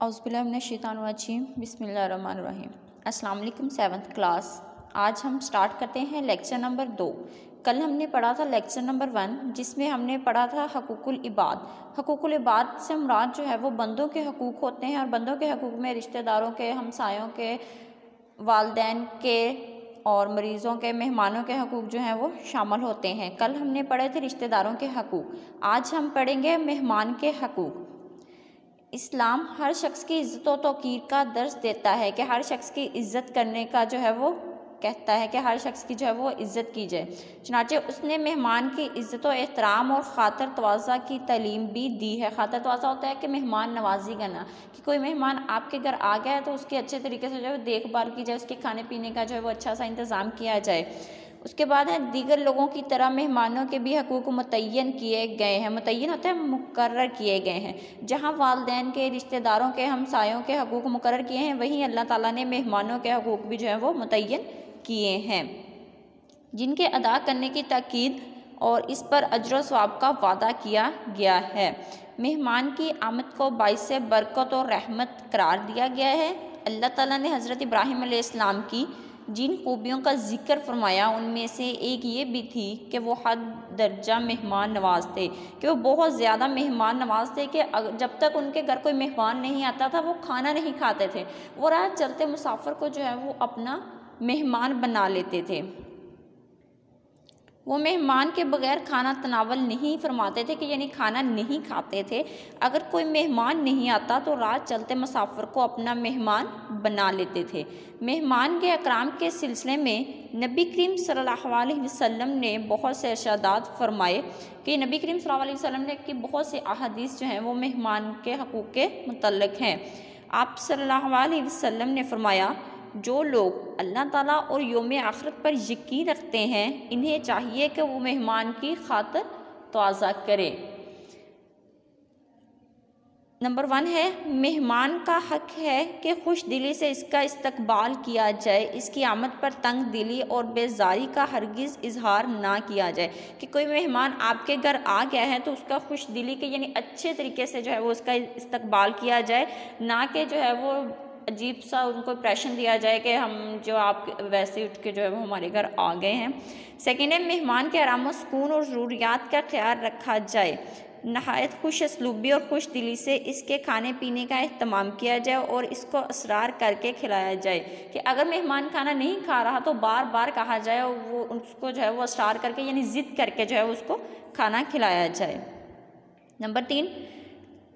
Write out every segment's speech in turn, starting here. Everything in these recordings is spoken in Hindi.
औज़ुबिल्लाहिमिनश्शैतानिर्रजीम बिस्मिल्लाहिर्रहमानिर्रहीम। अस्सलाम वालेकुम 7th क्लास। आज हम स्टार्ट करते हैं लेक्चर नंबर 2। कल हमने पढ़ा था लेक्चर नंबर 1, जिसमें हमने पढ़ा था हकूकुल इबाद। हकूकुल इबाद से मुराद जो है वो बंदों के हकूक़ होते हैं, और बंदों के हकूक़ में रिश्तेदारों के, हमसायों के, वालिदैन के और मरीज़ों के, मेहमानों के हकूक़ जो हैं वो शामिल होते हैं। कल हमने पढ़े थे रिश्तेदारों के हकूक़, आज हम पढ़ेंगे मेहमान के हकूक़। इस्लाम हर शख्स की इज़्ज़त व तौक़ीर का दर्स देता है कि हर शख्स की इज़्ज़त करने का जो है वो कहता है कि हर शख्स की जो है वो इज़्ज़त की जाए। चुनांचे उसने मेहमान की इज़्ज़त व एहतराम और ख़ातिर तवाज़ा की तालीम भी दी है। ख़ातिर तवाज़ा होता है कि मेहमान नवाजी करना, कि कोई मेहमान आपके घर आ गया है तो उसकी अच्छे तरीके से जो है देखभाल की जाए, उसके खाने पीने का जो है वो अच्छा सा इंतज़ाम किया जाए। उसके बाद है दीगर लोगों की तरह मेहमानों के भी हकूक़ मुतय्यन किए गए हैं। मुतय्यन होता है मुकर्रर किए गए हैं। जहाँ वालिदैन के, रिश्तेदारों के, हमसायों के हकूक़ मुकर्रर किए हैं, वहीं अल्लाह ताला ने मेहमानों के हकूक़ भी जो है वो मुतय्यन किए हैं, जिनके अदा करने की ताकीद और इस पर अजर सवाब का वादा किया गया है। मेहमान की आमद को बाइस बरकत और रहमत करार दिया गया है। अल्लाह ताला ने हज़रत इब्राहीम अलैहिस्सलाम की जिन खूबियों का जिक्र फरमाया, उनमें से एक ये भी थी कि वो हद दर्जा मेहमान नवाज थे, कि वो बहुत ज़्यादा मेहमान नवाज थे कि जब तक उनके घर कोई मेहमान नहीं आता था वो खाना नहीं खाते थे। वो राह चलते मुसाफिर को जो है वो अपना मेहमान बना लेते थे। वो मेहमान के बग़ैर खाना तनावल नहीं फरमाते थे, कि यानी खाना नहीं खाते थे। अगर कोई मेहमान नहीं आता तो राह चलते मुसाफिर को अपना मेहमान बना लेते थे। मेहमान के अकराम के सिलसिले में नबी करीम सल्लल्लाहु अलैहि वसल्लम ने बहुत से इरशादात फरमाए, कि नबी करीम सल्लल्लाहु अलैहि वसल्लम ने की बहुत से अहादीस जो हैं वो मेहमान के हकूक़ के मुतल्लिक़ हैं। आप सल्लल्लाहु अलैहि वसल्लम ने फरमाया, जो लोग अल्लाह ताला और यौम आखिरत पर यकीन रखते हैं, इन्हें चाहिए कि वो मेहमान की खातिर तवाज़ा करें। नंबर 1 है, मेहमान का हक है कि खुश दिली से इसका इस्तकबाल किया जाए, इसकी आमद पर तंग दिली और बेजारी का हरगिज़ इजहार ना किया जाए। कि कोई मेहमान आपके घर आ गया है तो उसका खुश दिली के यानी अच्छे तरीके से जो है वो उसका इस्तकबाल किया जाए, ना कि जो है वो अजीब सा उनको इंप्रेशन दिया जाए कि हम जो आप वैसे उठ के जो है वो हमारे घर आ गए हैं। सेकेंड है, मेहमान के आराम व सुकून और ज़रूरियात का ख्याल रखा जाए, नहायत खुश असलूबी और खुश दिली से इसके खाने पीने का एहतमाम किया जाए और इसको असरार करके खिलाया जाए। कि अगर मेहमान खाना नहीं खा रहा तो बार बार कहा जाए और वो उसको जो है वो असरार करके यानी ज़िद करके जो है उसको खाना खिलाया जाए। नंबर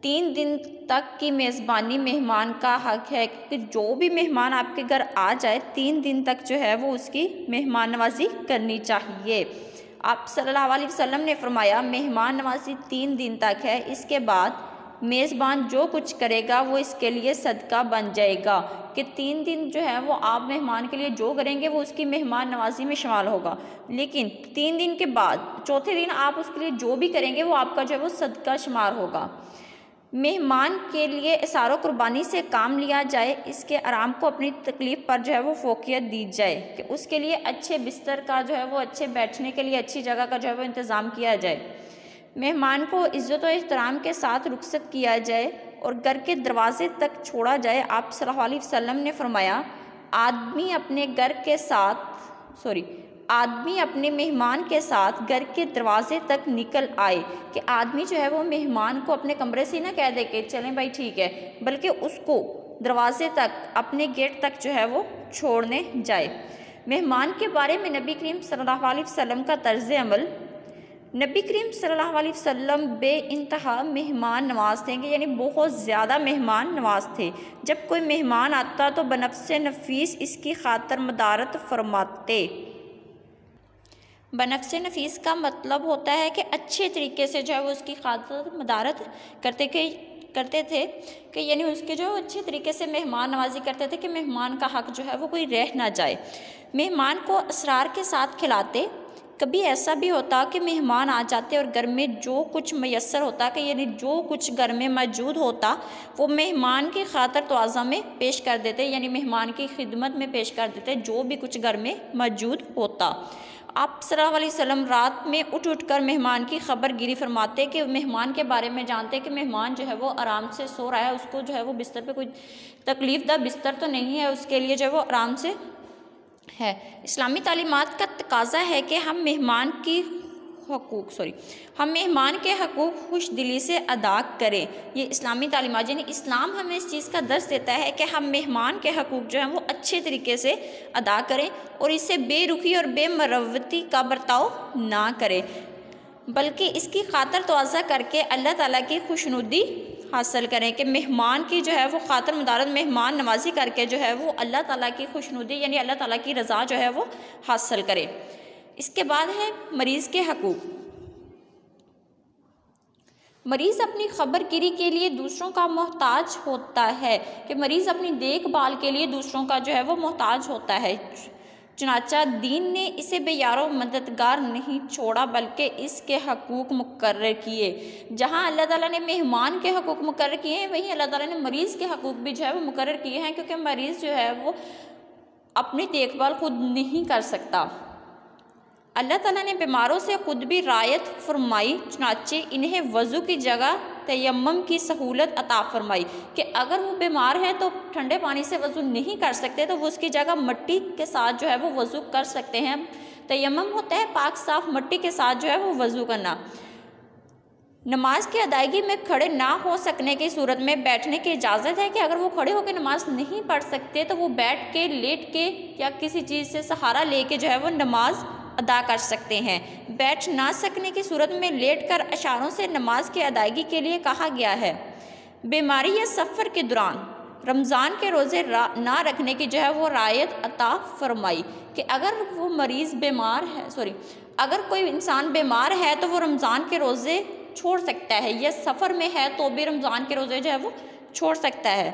3 दिन तक की मेज़बानी मेहमान का हक है, कि जो भी मेहमान आपके घर आ जाए 3 दिन तक जो है वो उसकी मेहमान नवाजी करनी चाहिए। आप सल्लल्लाहु अलैहि वसल्लम ने फरमाया, मेहमान नवाजी 3 दिन तक है, इसके बाद मेज़बान जो कुछ करेगा वो इसके लिए सदका बन जाएगा। कि 3 दिन जो है वो आप मेहमान के लिए जो करेंगे वो उसकी मेहमान नवाजी में शामिल होगा, लेकिन 3 दिन के बाद चौथे दिन आप उसके लिए जो भी करेंगे वो आपका जो है वो सदका शुमार होगा। मेहमान के लिए इशारों कुर्बानी से काम लिया जाए, इसके आराम को अपनी तकलीफ़ पर जो है वो फोकियत दी जाए, कि उसके लिए अच्छे बिस्तर का जो है वो अच्छे बैठने के लिए अच्छी जगह का जो है वो इंतज़ाम किया जाए। मेहमान को इज़्ज़त और एहतराम के साथ रुखसत किया जाए और घर के दरवाजे तक छोड़ा जाए। आप सल्लल्लाहु अलैहि वसल्लम ने फरमाया, आदमी अपने मेहमान के साथ घर के दरवाजे तक निकल आए, कि आदमी जो है वो मेहमान को अपने कमरे से ना कह दे के चलें भाई ठीक है, बल्कि उसको दरवाजे तक, अपने गेट तक जो है वो छोड़ने जाए। मेहमान के बारे में नबी करीम सल्लल्लाहु अलैहि वसल्लम का तर्ज़ अमल, नबी करीम सल्लल्लाहु अलैहि वसल्लम बेइंतहा मेहमान नवाज थे, यानी बहुत ज़्यादा मेहमान नवाज थे। जब कोई मेहमान आता तो बनफ्से नफीस इसकी खातिर मदारत फरमाते। बनफ्से नफीस का मतलब होता है कि अच्छे तरीके से जो है वो उसकी खातिर मदारत करते थे, कि यानी उसके जो अच्छे तरीके से मेहमान नवाजी करते थे, कि मेहमान का हक जो है वो कोई रह ना जाए। मेहमान को असरार के साथ खिलाते। कभी ऐसा भी होता कि मेहमान आ जाते और घर में जो कुछ मैसर होता, कि यानी जो कुछ घर में मौजूद होता वो मेहमान की खातिर तवाज़ा में पेश कर देते, यानी मेहमान की खिदमत में पेश कर देते जो भी कुछ घर में मौजूद होता। आप सल्लल्लाहु अलैहि वसल्लम रात में उठ कर मेहमान की खबर गिरी फरमाते कि मेहमान के बारे में जानते कि मेहमान जो है वो आराम से सो रहा है, उसको जो है वो बिस्तर पे कोई तकलीफ़ बिस्तर तो नहीं है, उसके लिए जो है वो आराम से है। इस्लामी तालीमात का तकाजा है कि हम मेहमान के हकूक़ खुश दिली से अदा करें। ये इस्लामी तालीमात यानी इस्लाम हमें इस चीज़ का दर्स देता है कि हम मेहमान के हकूक़ जो हैं वो अच्छे तरीके से अदा करें और इससे बेरुखी और बेमरवती का बर्ताव ना करें, बल्कि इसकी खातर तवाज़ा करके अल्लाह ताला की खुशनुदी हासिल करें कि मेहमान की जो है वो खातर मुदारत मेहमान नवाजी करके जो है वो अल्लाह ताला की खुशनुदी यानी अल्लाह ताला की रज़ा जो है वो हासिल करें। इसके बाद है मरीज़ के हकूक़। मरीज़ अपनी खबरगिरी के लिए दूसरों का मोहताज होता है कि मरीज़ अपनी देखभाल के लिए दूसरों का जो है वो मोहताज होता है। चुनाचा दीन ने इसे बेयारो मददगार नहीं छोड़ा बल्कि इसके हकूक़ मुकर्रर किए। जहाँ अल्लाह ताला ने मेहमान के हकूक़ मुकर्रर किए हैं, वहीं अल्लाह ताला ने मरीज़ के हकूक़ भी जो है वो मुकर्रर किए हैं, क्योंकि मरीज़ जो है वो अपनी देखभाल खुद नहीं कर सकता। अल्लाह ताला ने बीमारों से ख़ुद भी रायत फरमाई, चुनाचे इन्हें वज़ू की जगह तयम्मुम की सहूलत अता फरमाई कि अगर वो बीमार है तो ठंडे पानी से वज़ू नहीं कर सकते तो वो उसकी जगह मिट्टी के साथ जो है वो वज़ू कर सकते हैं। तयम्मुम होता है पाक साफ़ मिट्टी के साथ जो है वो वज़ू करना। नमाज की अदायगी में खड़े ना हो सकने की सूरत में बैठने की इजाज़त है कि अगर वो खड़े होकर नमाज नहीं पढ़ सकते तो वो बैठ के, लेट के या किसी चीज़ से सहारा लेके जो है वो नमाज अदा कर सकते हैं। बैठ ना सकने की सूरत में लेटकर इशारों से नमाज की अदायगी के लिए कहा गया है। बीमारी या सफ़र के दौरान रमज़ान के रोज़े ना रखने की जो है वो रायत अता फरमाई कि अगर वो मरीज़ बीमार है अगर कोई इंसान बीमार है तो वो रमज़ान के रोज़े छोड़ सकता है, या सफ़र में है तो भी रमज़ान के रोज़े जो है वो छोड़ सकता है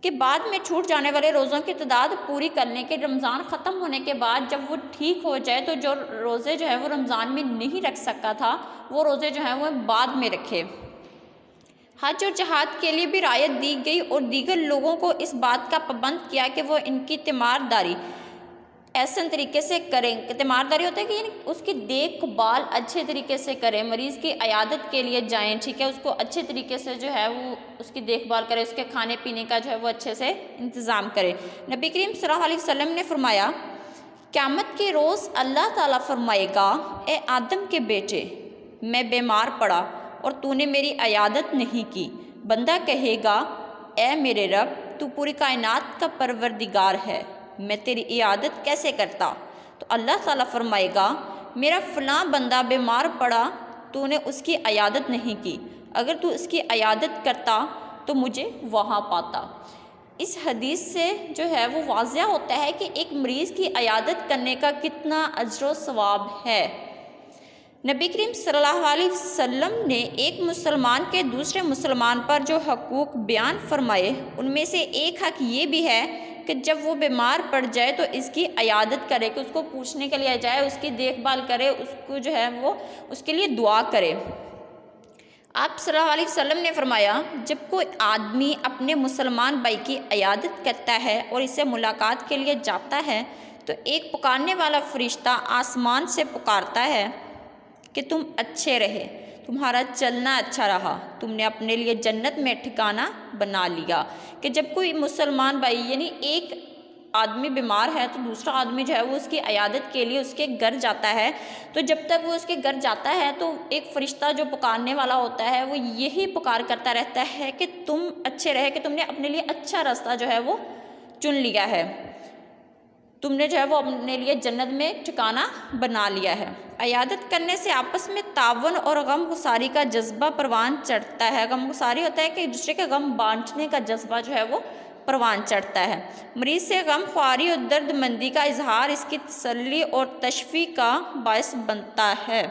कि बाद में छूट जाने वाले रोज़ों की तादाद पूरी करने के रमज़ान ख़त्म होने के बाद जब वो ठीक हो जाए तो जो रोज़े जो है वो रमज़ान में नहीं रख सकता था वो रोज़े जो हैं वो बाद में रखे। हज और जहाद के लिए भी रायत दी गई और दीगर लोगों को इस बात का पाबंद किया कि वो इनकी तीमारदारी ऐसे तरीके से करें। तीमारदारी होता है कि यानी उसकी देखभाल अच्छे तरीके से करें, मरीज़ की अयादत के लिए जाएं, ठीक है, उसको अच्छे तरीके से जो है वो उसकी देखभाल करें, उसके खाने पीने का जो है वो अच्छे से इंतज़ाम करें। नबी करीम सल्लल्लाहु अलैहि वसल्लम ने फरमाया, क़यामत के रोज़ अल्लाह ताला फरमाएगा, ए आदम के बेटे, मैं बीमार पड़ा और तूने मेरी अयादत नहीं की। बंदा कहेगा, ए मेरे रब, तू पूरी कायनात का परवरदिगार है, मैं तेरी इयादत कैसे करता? तो अल्लाह ताला फरमाएगा, मेरा फ़लाँ बंदा बीमार पड़ा, तूने उसकी अयादत नहीं की, अगर तू उसकी अयादत करता तो मुझे वहाँ पाता। इस हदीस से जो है वो वाज़िया होता है कि एक मरीज़ की अयादत करने का कितना अजर सवाब है। नबी करीम सल्लल्लाहु अलैहि वसल्लम ने एक मुसलमान के दूसरे मुसलमान पर जो हकूक़ बयान फरमाए उनमें से एक हक़ ये भी है कि जब वो बीमार पड़ जाए तो इसकी अयादत करे, कि उसको पूछने के लिए जाए, उसकी देखभाल करे, उसको जो है वो उसके लिए दुआ करे। आप सल्लल्लाहु अलैहि वसल्लम ने फरमाया, जब कोई आदमी अपने मुसलमान भाई की अयादत करता है और इससे मुलाकात के लिए जाता है तो एक पुकारने वाला फरिश्ता आसमान से पुकारता है कि तुम अच्छे रहे, तुम्हारा चलना अच्छा रहा, तुमने अपने लिए जन्नत में ठिकाना बना लिया। कि जब कोई मुसलमान भाई यानी एक आदमी बीमार है तो दूसरा आदमी जो है वो उसकी अयादत के लिए उसके घर जाता है, तो जब तक वो उसके घर जाता है तो एक फ़रिश्ता जो पुकारने वाला होता है वो यही पुकार करता रहता है कि तुम अच्छे रहे, कि तुमने अपने लिए अच्छा रास्ता जो है वो चुन लिया है, तुमने जो है वो अपने लिए जन्नत में ठिकाना बना लिया है। अयादत करने से आपस में तावन और गमगुसारी का जज्बा परवान चढ़ता है। गमगुसारी होता है कि एक दूसरे का गम बांटने का जज्बा जो है वो परवान चढ़ता है। मरीज़ से गम ख्वारी और दर्दमंदी का इजहार इसकी तसल्ली और तशफ़ी का बायस बनता है।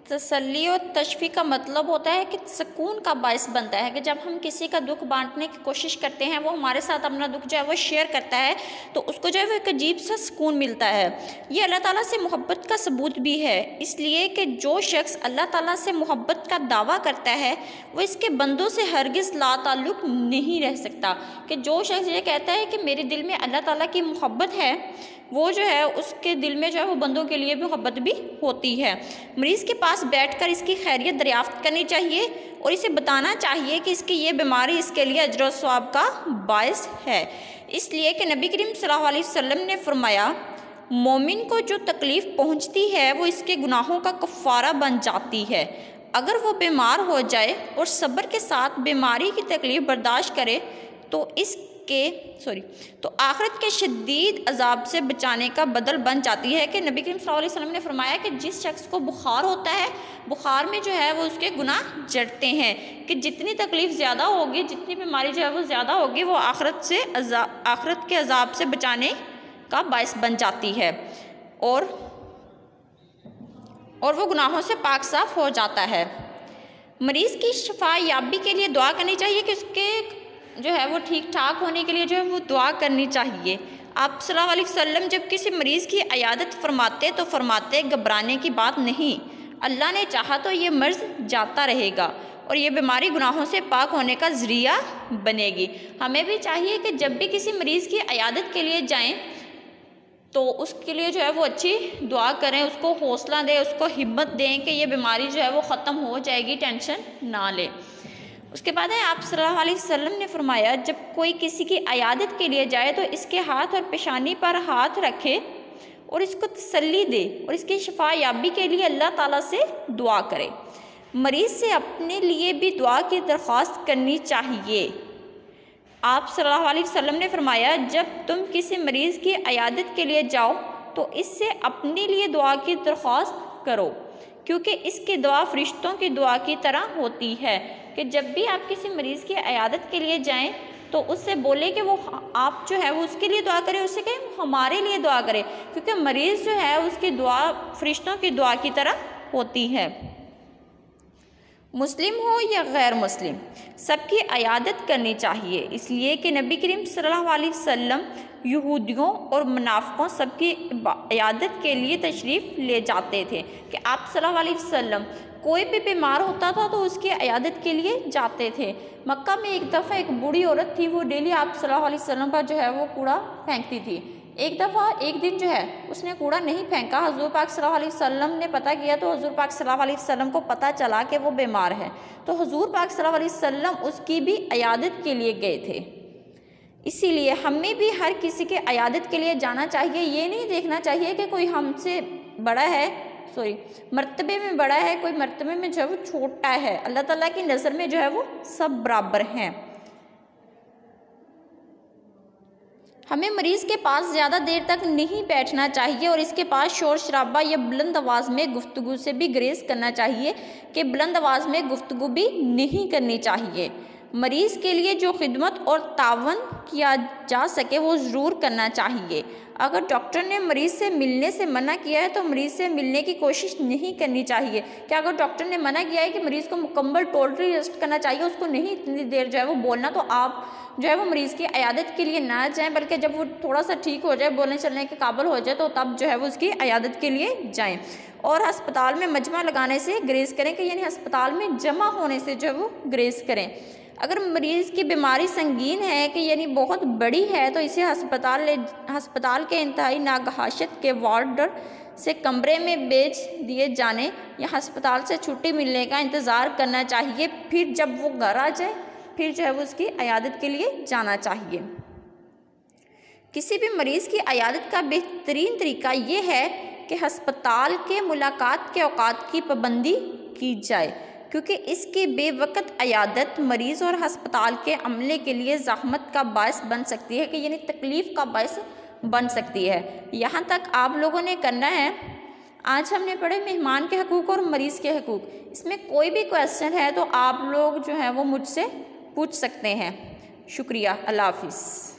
तसल्ली और तशफ़ी का मतलब होता है कि सुकून का बायस बनता है, कि जब हम किसी का दुख बांटने की कोशिश करते हैं, वो हमारे साथ अपना दुख जो है वो शेयर करता है तो उसको जो है वो एक अजीब सा सुकून मिलता है। ये अल्लाह ताला से मोहब्बत का सबूत भी है, इसलिए कि जो शख्स अल्लाह ताला से मोहब्बत का दावा करता है वो इसके बंदों से हरगिज़ लाताल्लुक़ नहीं रह सकता। कि जो शख्स ये कहता है कि मेरे दिल में अल्लाह ताला की मोहब्बत है, वो जो है उसके दिल में जो है वो बंदों के लिए भी मोहब्बत भी होती है। मरीज़ के पास बैठकर इसकी खैरियत दरियाफ्त करनी चाहिए और इसे बताना चाहिए कि इसकी ये बीमारी इसके लिए अजर व सवाब का बायस है। इसलिए कि नबी करीम सल्लल्लाहु अलैहि वसल्लम ने फरमाया, मोमिन को जो तकलीफ़ पहुंचती है वो इसके गुनाहों का कफ़ारा बन जाती है। अगर वो बीमार हो जाए और सब्र के साथ बीमारी की तकलीफ़ बर्दाश्त करे तो तो आखिरत के शदीद अजाब से बचाने का बदल बन जाती है। कि नबी करीम सल्लल्लाहु अलैहि वसल्लम ने फरमाया कि जिस शख्स को बुखार होता है, बुखार में जो है वो उसके गुनाह जड़ते हैं कि जितनी तकलीफ़ ज़्यादा होगी, जितनी बीमारी जो है वो ज़्यादा होगी, वो आखिरत के अजाब से बचाने का बायस बन जाती है और वो गुनाहों से पाक साफ हो जाता है। मरीज़ की शफा याबी के लिए दुआ करनी चाहिए कि उसके जो है वो ठीक ठाक होने के लिए जो है वो दुआ करनी चाहिए। आप सल्लल्लाहु अलैहि वसल्लम जब किसी मरीज़ की अयादत फरमाते तो फरमाते, घबराने की बात नहीं, अल्लाह ने चाहा तो ये मर्ज़ जाता रहेगा और ये बीमारी गुनाहों से पाक होने का ज़रिया बनेगी। हमें भी चाहिए कि जब भी किसी मरीज़ की अयादत के लिए जाएं तो उसके लिए जो है वो अच्छी दुआ करें, उसको हौसला दें, उसको हिम्मत दें कि ये बीमारी जो है वो ख़त्म हो जाएगी, टेंशन ना ले। उसके बाद है आप सल्लल्लाहु अलैहि वसल्लम ने फरमाया, जब कोई किसी की अयादत के लिए जाए तो इसके हाथ और पेशानी पर हाथ रखे और इसको तसल्ली दे और इसकी शफा याबी के लिए अल्लाह ताला से दुआ करे। मरीज़ से अपने लिए भी दुआ की दरख्वास्त करनी चाहिए। आप सल्लल्लाहु अलैहि वसल्लम ने फरमाया, जब तुम किसी मरीज़ की अयादत के लिए जाओ तो इससे अपने लिए दुआ की दरख्वास्त करो, क्योंकि इसकी दुआ फरिश्तों की दुआ की तरह होती है। कि जब भी आप किसी मरीज़ की अयादत के लिए जाएं तो उससे बोले कि वो आप जो है वो उसके लिए दुआ करें, उससे कहें हमारे लिए दुआ करें, क्योंकि मरीज़ जो है उसकी दुआ फरिश्तों की दुआ की तरह होती है। मुस्लिम हो या गैर मुस्लिम, सबकी अयादत करनी चाहिए, इसलिए कि नबी करीम सल्लल्लाहु अलैहि वसल्लम यहूदियों और मुनाफिकों सबकी अयादत के लिए तशरीफ़ ले जाते थे। कि आप सल्लल्लाहु अलैहि वसल्लम कोई भी बीमार होता था तो उसकी अयादत के लिए जाते थे। मक्का में एक दफ़ा एक बूढ़ी औरत थी, वो डेली आप सल्लल्लाहु अलैहि वसल्लम पर जो है वो कूड़ा फेंकती थी। एक दिन जो है उसने कूड़ा नहीं फेंका। हुज़ूर पाक सल्लल्लाहु अलैहि वसल्लम ने पता किया तो हुज़ूर पाक सल्लल्लाहु अलैहि वसल्लम को पता चला कि वो बीमार है, तो हुज़ूर पाक सल्लल्लाहु अलैहि वसल्लम उसकी भी अयादत के लिए गए थे। इसीलिए हमें भी हर किसी के अयादत के लिए जाना चाहिए। ये नहीं देखना चाहिए कि कोई हमसे बड़ा है, मर्तबे में बड़ा है, कोई मर्तबे में जो है वो छोटा है। अल्लाह ताला की नज़र में जो है वो सब बराबर हैं। हमें मरीज़ के पास ज़्यादा देर तक नहीं बैठना चाहिए और इसके पास शोर शराबा या बुलंद आवाज़ में गुफ्तगू से भी ग्रेज़ करना चाहिए कि बुलंद आवाज़ में गुफ्तगू भी नहीं करनी चाहिए। मरीज़ के लिए जो खिदमत और तावन किया जा सके वो ज़रूर करना चाहिए। अगर डॉक्टर ने मरीज़ से मिलने से मना किया है तो मरीज़ से मिलने की कोशिश नहीं करनी चाहिए। कि अगर डॉक्टर ने मना किया है कि मरीज़ को मुकम्मल टोटली रेस्ट करना चाहिए, उसको नहीं इतनी देर जो है वो बोलना, तो आप जो है वो मरीज़ की अयादत के लिए ना जाएं, बल्कि जब वो थोड़ा सा ठीक हो जाए, बोलने चलने के काबिल हो जाए, तो तब जो है वो उसकी अयादत के लिए जाएं। और अस्पताल में मजमा लगाने से ग्रेज़ करें, कि यानी अस्पताल में जमा होने से जो है वो ग्रेज़ करें। अगर मरीज़ की बीमारी संगीन है कि यानी बहुत बड़ी है तो इसे हस्पताल के इंतहाई नागहाशत के वार्ड से कमरे में भेज दिए जाने या हस्पताल से छुट्टी मिलने का इंतज़ार करना चाहिए। फिर जब वो घर आ जाए फिर जो है वो उसकी अयादत के लिए जाना चाहिए। किसी भी मरीज़ की अयादत का बेहतरीन तरीका ये है कि हस्पताल के मुलाकात के औकात की पाबंदी की जाए, क्योंकि इसकी बेवक़्त अयादत मरीज़ और हस्पताल के अमले के लिए ज़हमत का बायस बन सकती है, कि यानी तकलीफ़ का बायस बन सकती है। यहाँ तक आप लोगों ने करना है। आज हमने पढ़े मेहमान के हकूक़ और मरीज़ के हकूक़। इसमें कोई भी क्वेश्चन है तो आप लोग जो है वो मुझसे पूछ सकते हैं। शुक्रिया। अल्लाह हाफ़िज़।